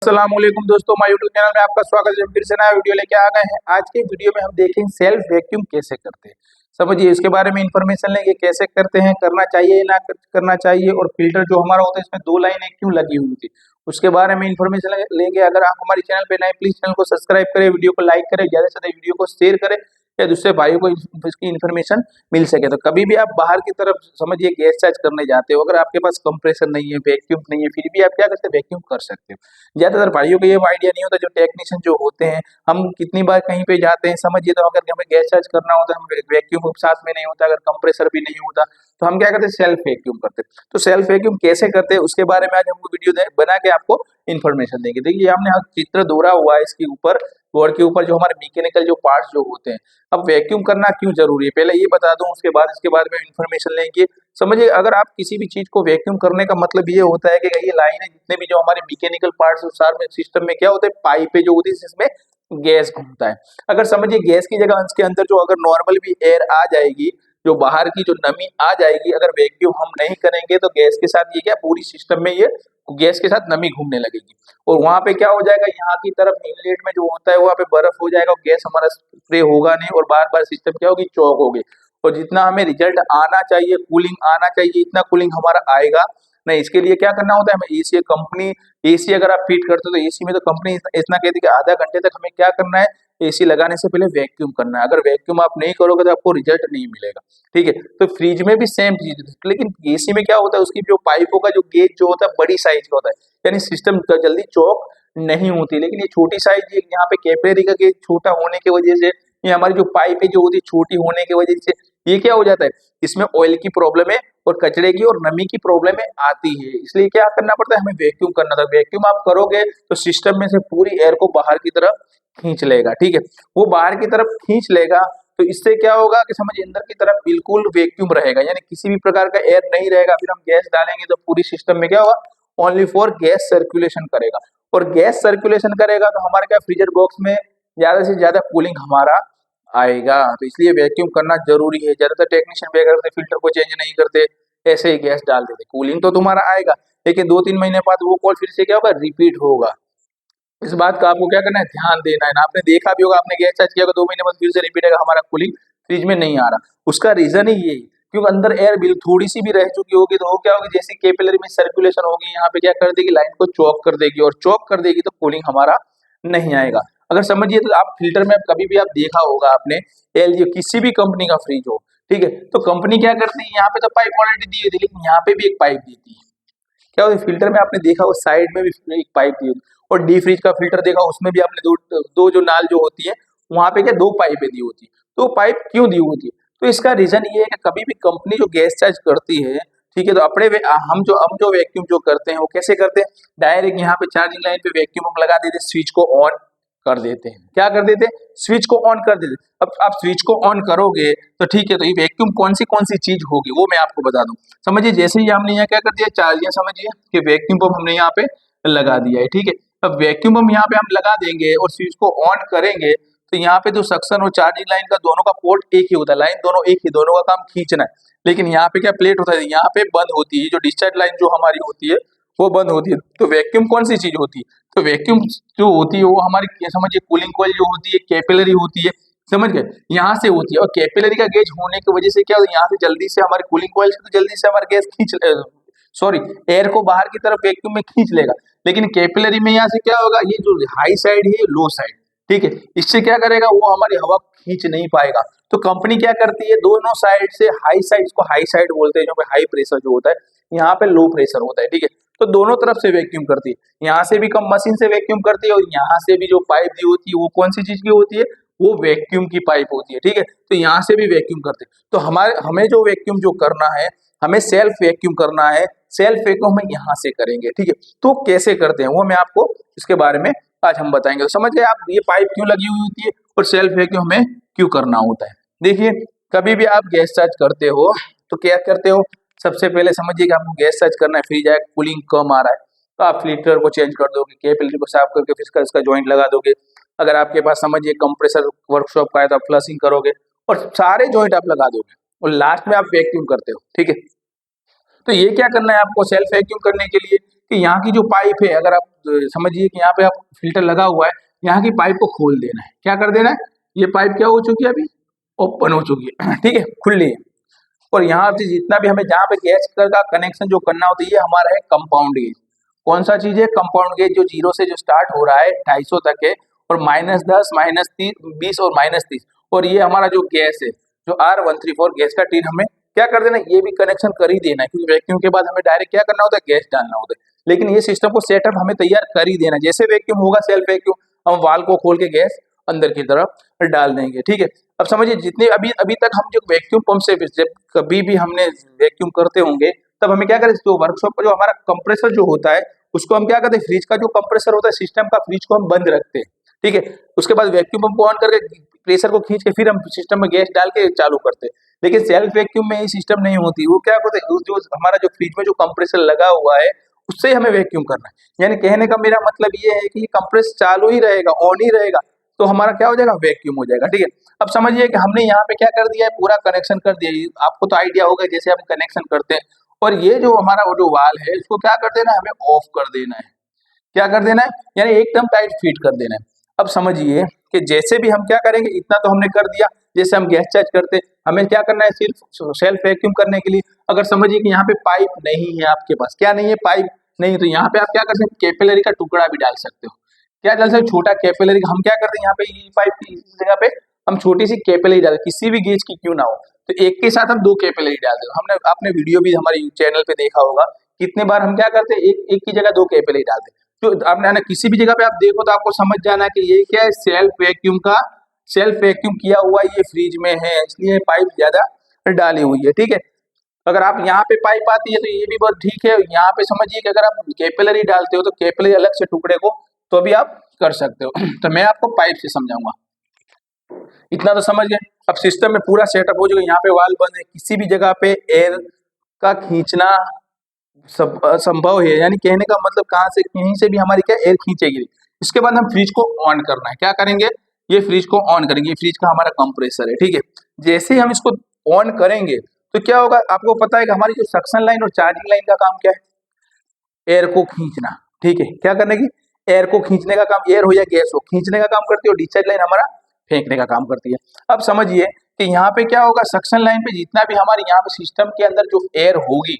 अस्सलामुअलैकुम दोस्तों, my YouTube channel में आपका स्वागत है। फिर से नया वीडियो लेके आ गए हैं। आज के वीडियो में हम देखेंगे सेल्फ वैक्यूम कैसे करते हैं। समझिए, इसके बारे में इंफॉर्मेशन लेंगे, कैसे करते हैं, करना चाहिए ना करना चाहिए, और फिल्टर जो हमारा होता है इसमें दो लाइनें क्यों लगी हुई थी उसके बारे में इंफॉर्मेशन लेंगे। अगर आप हमारे चैनल पे नए, प्लीज चैनल को सब्सक्राइब करें, वीडियो को लाइक करें, ज्यादा से ज्यादा वीडियो को शेयर करें या दूसरे भाइयों को इसकी इन्फॉर्मेशन मिल सके। तो कभी भी आप बाहर की तरफ समझिए गैस चार्ज करने जाते हो, अगर आपके पास कंप्रेसर नहीं है, वैक्यूम नहीं है, फिर भी आप क्या करते हैं, वैक्यूम कर सकते हो। ज्यादातर भाइयों को ये आइडिया नहीं होता, जो टेक्नीशियन जो होते हैं, हम कितनी बार कहीं पे जाते हैं समझिए, तो अगर हमें गैस चार्ज करना होता है, हम वैक्यूम साथ में नहीं होता, अगर कंप्रेसर भी नहीं होता तो हम क्या करते हैं, सेल्फ वैक्यूम करते हैं। तो सेल्फ वैक्यूम कैसे करते हैं उसके बारे में आज हमको वीडियो बना के आपको इन्फॉर्मेशन देंगे। देखिए, हमने चित्र दौरा हुआ है इसके ऊपर, बोर्ड के ऊपर, जो हमारे मैकेनिकल जो पार्ट्स जो होते हैं। अब वैक्यूम करना क्यों जरूरी है पहले ये बता दूं, उसके बाद इसके बारे में इन्फॉर्मेशन लेंगे। समझिए, अगर आप किसी भी चीज को वैक्यूम करने का मतलब ये होता है कि ये लाइन है, जितने भी जो हमारे मैकेनिकल पार्ट्स सारे सिस्टम में क्या होता है, पाइपें जो होती है जिसमें गैस घूमता है। अगर समझिए गैस की जगह इसके अंदर जो अगर नॉर्मल भी एयर आ जाएगी, जो बाहर की जो नमी आ जाएगी, अगर वैक्यूम हम नहीं करेंगे तो गैस के साथ ये क्या पूरी सिस्टम में ये गैस के साथ नमी घूमने लगेगी, और वहां पे क्या हो जाएगा, यहाँ की तरफ इनलेट में जो होता है वहां पे बर्फ हो जाएगा, और गैस हमारा स्प्रे होगा नहीं, और बार बार सिस्टम क्या होगी, चौक होगी। और जितना हमें रिजल्ट आना चाहिए, कूलिंग आना चाहिए, इतना कूलिंग हमारा आएगा नहीं। इसके लिए क्या करना होता है, हमें एसी कंपनी, एसी अगर आप फिट करते हो तो एसी में तो कंपनी इतना कहती है कि आधा घंटे तक हमें क्या करना है, एसी लगाने से पहले वैक्यूम करना है। अगर वैक्यूम आप नहीं करोगे तो आपको रिजल्ट नहीं मिलेगा। ठीक है, तो फ्रिज में भी सेम चीज है, लेकिन एसी में क्या होता है, उसकी जो पाइपों का जो गेज जो होता है बड़ी साइज का होता है, यानी सिस्टम जल्दी चौक नहीं होती। लेकिन ये छोटी साइज, यहाँ पे कैपिलरी का गेज छोटा होने की वजह से, ये हमारी जो पाइप जो होती है छोटी होने की वजह से, ये क्या हो जाता है, इसमें ऑयल की प्रॉब्लम है और कचरे की और नमी की प्रॉब्लम आती है। इसलिए क्या करना पड़ता है, हमें वैक्यूम करना था। वैक्यूम आप करोगे तो सिस्टम में से पूरी एयर को बाहर की तरफ खींच लेगा। ठीक है, वो बाहर की तरफ खींच लेगा, तो इससे क्या होगा कि समझिए अंदर की तरफ बिल्कुल वैक्यूम रहेगा, यानी किसी भी प्रकार का एयर नहीं रहेगा। फिर हम गैस डालेंगे तो पूरी सिस्टम में क्या होगा, ओनली फॉर गैस सर्कुलेशन करेगा, और गैस सर्कुलेशन करेगा तो हमारे क्या फ्रीजर बॉक्स में ज्यादा से ज्यादा कूलिंग हमारा आएगा। तो इसलिए वैक्यूम करना जरूरी है। ज्यादातर टेक्नीशियन क्या करते, फिल्टर को चेंज नहीं करते, ऐसे ही गैस डाल देते, कूलिंग तो तुम्हारा आएगा, लेकिन 2-3 महीने बाद वो कॉल फिर से क्या होगा, रिपीट होगा। इस बात का आपको क्या करना है, ध्यान देना है ना। आपने देखा भी होगा, आपने गैस चार्ज किया होगा, 2 महीने बाद फिर से रिपीट होगा, हमारा कूलिंग फ्रिज में नहीं आ रहा। उसका रीजन ही ये है, क्योंकि अंदर एयर बिल थोड़ी सी भी रह चुकी होगी तो वो क्या होगी, जैसे कैपिलरी में सर्कुलेशन होगी, यहाँ पे क्या कर देगी, लाइन को चौक कर देगी, और चौक कर देगी तो कूलिंग हमारा नहीं आएगा। अगर समझिए, तो आप फिल्टर में कभी भी आप देखा होगा आपने, एलजी किसी भी कंपनी का फ्रिज हो, ठीक है, तो कंपनी क्या करती है, यहाँ पे तो पाइप ऑलरेडी दी होती है, लेकिन यहाँ पे भी एक पाइप देती है। क्या होता है, फिल्टर में आपने देखा वो साइड में भी एक पाइप दी होती है, और डी फ्रिज का फिल्टर देखा, उसमें भी आपने दो दो जो नाल जो होती है, वहां पे क्या दो पाइपें दी होती है। तो पाइप क्यों दी होती है, तो इसका रीजन ये है कि कभी भी कंपनी जो गैस चार्ज करती है, ठीक है, तो हम जो वैक्यूम जो करते हैं वो कैसे करते हैं, डायरेक्ट यहाँ पे चार्जिंग लाइन पे वैक्यूम हम लगा देते हैं, स्विच को ऑन कर देते हैं। क्या कर देते हैं, स्विच को ऑन कर देते हैं। अब आप स्विच को ऑन करोगे तो ठीक है, तो ये वैक्यूम कौन सी चीज होगी वो मैं आपको बता दूं। समझिए, जैसे ही हमने यहाँ क्या कर दिया, चार्जिंग, समझिए कि वैक्यूम पंप हमने यहाँ पे लगा दिया है। ठीक है, अब वैक्यूम पंप यहाँ पे हम लगा देंगे और स्विच को ऑन करेंगे, तो यहाँ पे जो सक्शन और चार्जिंग लाइन का दोनों का पोर्ट एक ही होता है, लाइन दोनों एक ही, दोनों का काम खींचना है। लेकिन यहाँ पे क्या प्लेट होता है, यहाँ पे बंद होती है, जो डिस्चार्ज लाइन जो हमारी होती है वो बंद होती है। तो वैक्यूम कौन सी चीज होती है, तो वैक्यूम जो होती है वो हमारी समझिए कूलिंग कॉइल जो होती है, कैपिलरी होती है, समझ गए, यहाँ से होती है। और कैपिलरी का गेज होने की वजह से क्या होता है, यहाँ से जल्दी से हमारे कूलिंग कॉइल से तो जल्दी से हमारा गैस सॉरी, एयर को बाहर की तरफ वैक्यूम में खींच लेगा। लेकिन कैपिलरी में यहाँ से क्या होगा, ये जो हाई साइड है, लो साइड, ठीक है, इससे क्या करेगा, वो हमारी हवा खींच नहीं पाएगा। तो कंपनी क्या करती है, दोनों साइड से, हाई साइड, इसको हाई साइड बोलते हैं, जो हाई प्रेशर जो होता है, यहाँ पे लो प्रेशर होता है। ठीक है, तो दोनों तरफ से वैक्यूम करती है, यहाँ से भी कम मशीन से वैक्यूम करती है, और यहाँ से भी जो पाइप दी होती है वो कौन सी चीज की होती है, वो वैक्यूम की पाइप होती है। ठीक है, तो यहाँ से भी वैक्यूम करते हैं। तो हमें जो वैक्यूम जो करना है, हमें सेल्फ वैक्यूम करना है। सेल्फ वैक्यूम हम यहाँ से करेंगे। ठीक है, तो कैसे करते हैं वो मैं आपको इसके बारे में आज हम बताएंगे। तो समझ गए आप, ये पाइप क्यों लगी हुई होती है और सेल्फ वैक्यूम हमें क्यों करना होता है। देखिए, कभी भी आप गैस चार्ज करते हो तो क्या करते हो, सबसे पहले समझिए कि आपको गैस चार्ज करना है, फ्रिज है, कूलिंग कम आ रहा है, तो आप फिल्टर को चेंज कर दोगे, कैपिलरी को साफ करके फिर इसका जॉइंट लगा दोगे। अगर आपके पास समझिए कंप्रेसर वर्कशॉप का है तो आप फ्लशिंग करोगे और सारे जॉइंट आप लगा दोगे, और लास्ट में आप वैक्यूम करते हो। ठीक है, तो ये क्या करना है आपको सेल्फ वैक्यूम करने के लिए, कि यहाँ की जो पाइप है, अगर आप समझिए कि यहाँ पे आप फिल्टर लगा हुआ है, यहाँ की पाइप को खोल देना है। क्या कर देना है, ये पाइप क्या हो चुकी है, अभी ओपन हो चुकी है, ठीक है, खुली है। और यहाँ से जितना भी हमें जहाँ पे गैस का कनेक्शन जो करना होता है, ये हमारा है कंपाउंड गेज। कौन सा चीज है, कंपाउंड गेज, जो 0 से जो स्टार्ट हो रहा है 250 तक है, और -10, -20 और -30। और ये हमारा जो गैस है, जो R134 गैस का टीन, हमें क्या कर देना है, ये भी कनेक्शन कर ही देना है, क्योंकि वैक्यूम के बाद हमें डायरेक्ट क्या करना होता है, गैस डालना होता है। लेकिन ये सिस्टम को सेटअप हमें तैयार कर ही देना है। जैसे वैक्यूम होगा, सेल्फ वैक्यूम, हम वाल को खोल के गैस अंदर की तरफ डाल देंगे, ठीक है। अब समझिए, जितने अभी अभी तक हम जो वैक्यूम पंप से जब कभी भी हमने वैक्यूम करते होंगे, तब हमें क्या करें, जो वर्कशॉप पर जो हमारा कंप्रेसर जो होता है, उसको हम क्या करते हैं, फ्रिज का जो कंप्रेसर होता है सिस्टम का, फ्रिज को हम बंद रखते हैं, ठीक है। उसके बाद वैक्यूम पंप को ऑन करके प्रेशर को खींच के फिर हम सिस्टम में गैस डाल के चालू करते हैं। लेकिन सेल्फ वैक्यूम में ये सिस्टम नहीं होती। वो क्या होता है, जो हमारा जो फ्रिज में जो कंप्रेसर लगा हुआ है, उससे हमें वैक्यूम करना है। यानी कहने का मेरा मतलब ये है कि कंप्रेस चालू ही रहेगा, ऑन ही रहेगा, तो हमारा क्या हो जाएगा, वैक्यूम हो जाएगा, ठीक है। अब समझिए कि हमने यहाँ पे क्या कर दिया है, पूरा कनेक्शन कर दिया है। आपको तो आइडिया होगा जैसे हम कनेक्शन करते हैं, और ये जो हमारा वो जो वाल है, इसको क्या कर देना है, हमें ऑफ कर देना है। क्या कर देना है, यानी एकदम टाइट फिट कर देना है। अब समझिए कि जैसे भी हम क्या करेंगे, इतना तो हमने कर दिया, जैसे हम गैस चार्ज करते हैं, हमें क्या करना है, सिर्फ सेल्फ वैक्यूम करने के लिए। अगर समझिए कि यहाँ पे पाइप नहीं है आपके पास, क्या नहीं है, पाइप नहीं, तो यहाँ पे आप क्या कर सकते हैं, कैपिलरी का टुकड़ा भी डाल सकते हो। क्या डाल सकते, छोटा कैपिलरी। हम क्या करते हैं, यहाँ पे ये पाइप की जगह पे हम छोटी सी कैपिलरी डाल, किसी भी गेज की क्यों ना हो, तो एक के साथ हम 2 कैपिलरी डाल देते। हमने आपने वीडियो भी हमारे चैनल पे देखा होगा, कितने बार हम क्या करते हैं, एक की जगह 2 कैपिलरी डालते हैं। तो आपने ना किसी भी जगह पे आप देखो तो आपको समझ जाना कि ये क्या है, सेल्फ वैक्यूम किया हुआ ये फ्रिज में है, इसलिए पाइप ज्यादा डाली हुई है, ठीक है। अगर आप यहाँ पे पाइप आती है तो ये भी बहुत ठीक है। यहाँ पे समझिए कि अगर आप कैपिलरी डालते हो तो कैपिलरी अलग से टुकड़े को तो भी आप कर सकते हो। तो मैं आपको पाइप से समझाऊंगा, इतना तो समझ गए। अब सिस्टम में पूरा सेटअप हो जाएगा, यहाँ पे वाल बंद है, किसी भी जगह पे एयर का खींचना सब संभव है। यानी कहने का मतलब कहाँ से, कहीं से भी हमारी क्या एयर खींचेगी। इसके बाद हम फ्रिज को ऑन करना है। क्या करेंगे, ये फ्रिज को ऑन करेंगे। ये फ्रिज का हमारा कंप्रेसर है, ठीक है। जैसे ही हम इसको ऑन करेंगे तो क्या होगा, आपको पता है कि हमारी जो सक्शन लाइन और चार्जिंग लाइन का काम क्या है, एयर को खींचना, ठीक है। क्या करने की, एयर को खींचने का काम, एयर हो या गैस हो, खींचने का काम करती है, और डिस्चार्ज लाइन हमारा फेंकने का काम करती है। अब समझिए कि यहाँ पे क्या होगा, सक्शन लाइन पे जितना भी हमारे यहाँ पे सिस्टम के अंदर जो एयर होगी,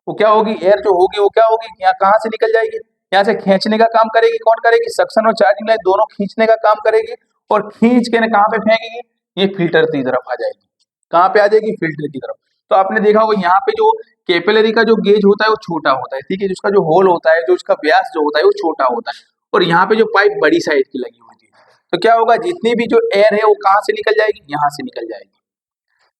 वो क्या होगी, एयर जो होगी वो क्या होगी, यहाँ कहाँ से निकल जाएगी, यहाँ से खींचने का काम करेगी। कौन करेगी, सक्शन और चार्जिंग लाइन दोनों खींचने का काम करेगी, और खींच के ना कहाँ पे फेंकेगी, ये फिल्टर की तरफ आ जाएगी। कहाँ पे आ जाएगी, फिल्टर की तरफ। तो आपने देखा होगा यहाँ पे जो कैपिलरी का जो गेज होता है वो छोटा होता है, ठीक है। जिसका जो होल होता है, जो इसका व्यास जो होता है वो छोटा होता है, और यहाँ पे जो पाइप बड़ी साइज की लगी होती है। तो क्या होगा, जितनी भी जो एयर है वो कहाँ से निकल जाएगी, यहाँ से निकल जाएगी,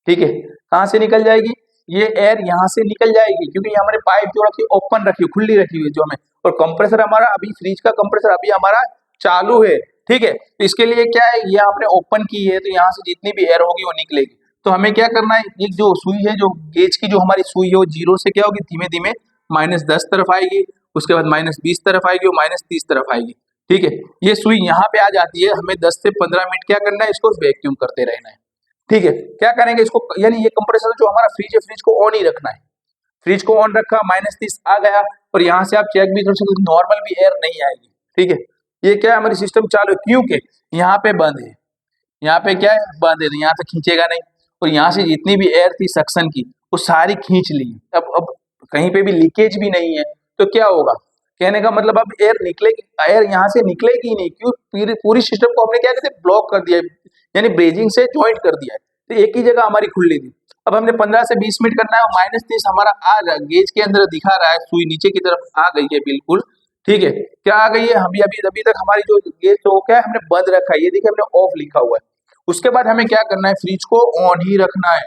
ठीक है। कहाँ से निकल जाएगी, ये एयर यहाँ से निकल जाएगी, क्योंकि ये हमारे पाइप जो रखी ओपन रखी हुई, खुली रखी हुई जो हमें, और कंप्रेसर हमारा अभी, फ्रिज का कंप्रेसर अभी हमारा चालू है, ठीक है। तो इसके लिए क्या है, ये आपने ओपन की है, तो यहाँ से जितनी भी एयर होगी वो निकलेगी। तो हमें क्या करना है, एक जो सुई है, जो गेज की जो हमारी सुई है, वो 0 से क्या होगी, धीमे धीमे -10 तरफ आएगी, उसके बाद -20 तरफ आएगी, और -30 तरफ आएगी, ठीक है। ये सुई यहाँ पे आ जाती है, हमें 10 से 15 मिनट क्या करना है, इसको वैक्यूम करते रहना है, ठीक है। क्या करेंगे इसको, यानी ये कंप्रेसर जो हमारा फ्रिज है, फ्रिज को ऑन ही रखना है। फ्रिज को ऑन रखा, -30 आ गया, और यहाँ से आप चेक भी कर सकते, नॉर्मल भी एयर नहीं आएगी, ठीक है। ये क्या है, हमारी सिस्टम चालू है, क्योंकि यहाँ पे बंद है, यहाँ पे क्या है, बंद है, तो यहाँ से खींचेगा नहीं, और यहाँ से जितनी भी एयर थी सक्शन की, वो सारी खींच ली। अब कहीं पे भी लीकेज भी नहीं है, तो क्या होगा, कहने का मतलब अब एयर निकलेगी, एयर यहाँ से निकलेगी ही नहीं, क्यों, पूरी सिस्टम को हमने क्या कहते हैं, ब्लॉक कर दिया है, यानी ब्रेजिंग से ज्वाइंट कर दिया है। तो एक ही जगह हमारी खुली थी। अब हमने 15 से 20 मिनट करना है, -30 हमारा आ रहा, गेज के अंदर दिखा रहा है, सुई नीचे की तरफ आ गई है बिल्कुल, ठीक है। क्या आ गई है, अभी अभी अभी तक हमारी जो गेज तो क्या है, हमने बंद रखा है, ये देखिए हमने ऑफ लिखा हुआ है। उसके बाद हमें क्या करना है, फ्रिज को ऑन ही रखना है।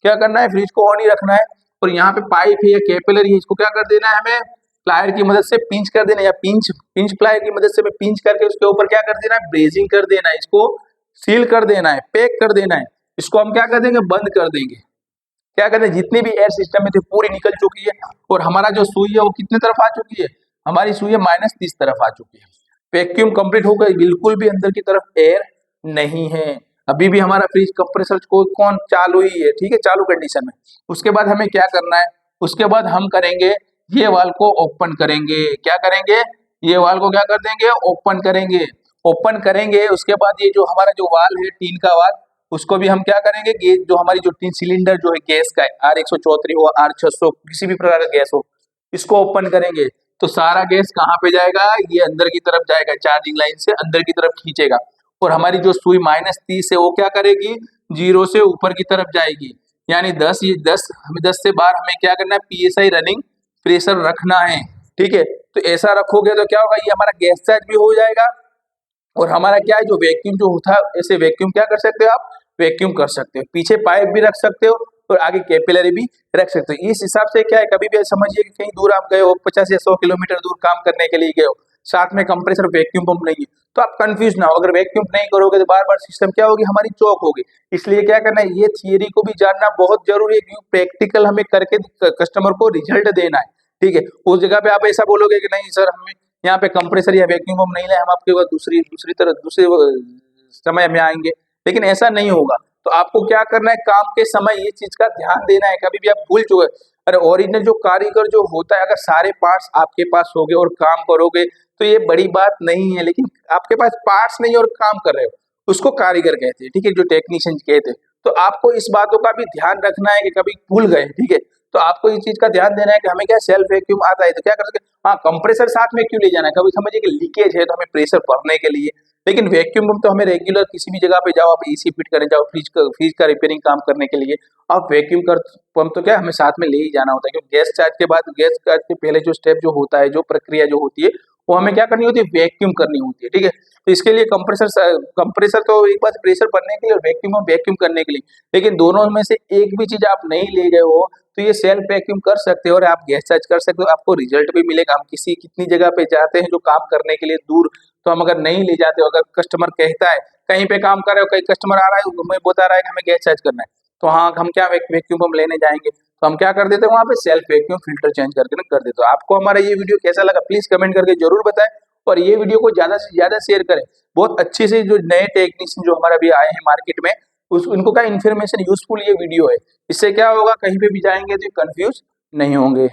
क्या करना है, फ्रिज को ऑन ही रखना है, और यहाँ पे पाइप है या कैपिलरी है, इसको क्या कर देना है, हमें प्लायर की मदद से पिंच कर देना है, या पिंच प्लायर की मदद से पिंच करके उसके ऊपर क्या कर देना है, ब्रेजिंग कर देना है, इसको सील कर देना है, पैक कर देना है। इसको हम क्या कर देंगे, बंद कर देंगे। क्या कहते हैं, जितनी भी एयर सिस्टम में थी पूरी निकल चुकी है, और हमारा जो सुई है वो कितने तरफ आ चुकी है, हमारी सुई है -30 तरफ आ चुकी है। वैक्यूम कंप्लीट हो गई, बिल्कुल भी अंदर की तरफ एयर नहीं है। अभी भी हमारा फ्रिज कंप्रेसर को कौन चालू ही है, ठीक है, चालू कंडीशन में। उसके बाद हमें क्या करना है, उसके बाद हम करेंगे ये वाल्व को ओपन करेंगे। क्या करेंगे? ये वाल्व को क्या कर देंगे? ओपन करेंगे। ओपन करेंगे उसके बाद ये जो हमारा जो वाल्व है टीन का वाल्व, उसको भी हम क्या करेंगे? जो हमारी जो टीन सिलेंडर जो है गैस का है, R134 हो, R600 किसी भी प्रकार का गैस हो, इसको ओपन करेंगे तो सारा गैस कहाँ पे जाएगा? ये अंदर की तरफ जाएगा, चार्जिंग लाइन से अंदर की तरफ खींचेगा और हमारी जो सुई -30 है वो क्या करेगी? 0 से ऊपर की तरफ जाएगी। यानी 10 हमें 10 से बार हमें क्या करना है? PSI रनिंग प्रेशर रखना है। ठीक है, तो ऐसा रखोगे तो क्या होगा? ये हमारा गैस चार्ज भी हो जाएगा और हमारा क्या है जो वैक्यूम जो होता है, ऐसे वैक्यूम क्या कर सकते हो आप? वैक्यूम कर सकते हो। पीछे पाइप भी रख सकते हो और आगे कैपिलरी भी रख सकते हो। इस हिसाब से क्या है, कभी भी समझिए कि कहीं दूर आप गए हो, 50 या 100 किलोमीटर दूर काम करने के लिए गए हो, साथ में कंप्रेसर वैक्यूम पंप नहीं है, तो आप कंफ्यूज ना हो। अगर वैक्यूम नहीं करोगे तो बार बार सिस्टम क्या होगी? हमारी चौक होगी। इसलिए क्या करना है? ये थियरी को भी जानना बहुत जरूरी है क्योंकि प्रैक्टिकल हमें करके कस्टमर को रिजल्ट देना है। ठीक है, उस जगह पे आप ऐसा बोलोगे कि नहीं सर हमें यहाँ पे कंप्रेसर या वैक्यूम पंप नहीं लाए, हम आपके पास दूसरे समय में आएंगे, लेकिन ऐसा नहीं होगा। तो आपको क्या करना है? काम के समय ये चीज का ध्यान देना है। कभी भी आप भूल चुके, अरे ओरिजिनल जो कारीगर जो होता है, अगर सारे पार्ट्स आपके पास होंगे और काम करोगे तो ये बड़ी बात नहीं है, लेकिन आपके पास पार्ट्स नहीं और काम कर रहे हो, उसको कारीगर कहते हैं। ठीक है, जो टेक्नीशियन कहते हैं। तो आपको इस बातों का भी ध्यान रखना है कि कभी भूल गए, ठीक है, तो आपको इस चीज का ध्यान देना है कि हमें क्या सेल्फ वैक्यूम आता है तो क्या कर सकते हैं? हाँ, कंप्रेसर साथ में क्यों ले जाना है? कभी समझिए कि लीकेज है तो हमें प्रेशर भरने के लिए, लेकिन वैक्यूम पंप तो हमें रेगुलर किसी भी जगह पे जाओ, आप एसी फिट करने जाओ, फ्रिज का रिपेयरिंग काम करने के लिए, आप वैक्यूम कर पंप तो क्या हमें साथ में ले ही जाना होता है, क्योंकि गैस चार्ज के पहले जो स्टेप जो होता है, जो प्रक्रिया जो होती है, वो हमें क्या करनी होती है? वैक्यूम करनी होती है। ठीक है, तो इसके लिए कंप्रेसर तो एक बात प्रेशर भरने के लिए और वैक्यूम करने के लिए, लेकिन दोनों में से एक भी चीज आप नहीं ले गए हो तो ये सेल्फ वैक्यूम कर सकते हो और आप गैस चार्ज कर सकते हो, आपको रिजल्ट भी मिलेगा। हम कितनी जगह पे जाते हैं जो काम करने के लिए दूर, तो हम अगर नहीं ले जाते हो, अगर कस्टमर कहता है कहीं पे काम कर रहे हो, कहीं कस्टमर आ रहा है हमें बता रहा है कि हमें गैस चार्ज करना है, तो हाँ हम क्या वैक्यूम पंप लेने जाएंगे, तो हम क्या कर देते हैं? वहाँ पे सेल्फ वैक्यूम फिल्टर चेंज करके ना कर देते हो। आपको हमारा ये वीडियो कैसा लगा प्लीज कमेंट करके जरूर बताएं और ये वीडियो को ज्यादा से ज्यादा शेयर करें। बहुत अच्छे से जो नए टेक्नीशियन जो हमारा भी आए हैं मार्केट में, उनको क्या इन्फॉर्मेशन यूजफुल ये वीडियो है। इससे क्या होगा? कहीं पे भी जाएंगे तो कंफ्यूज नहीं होंगे।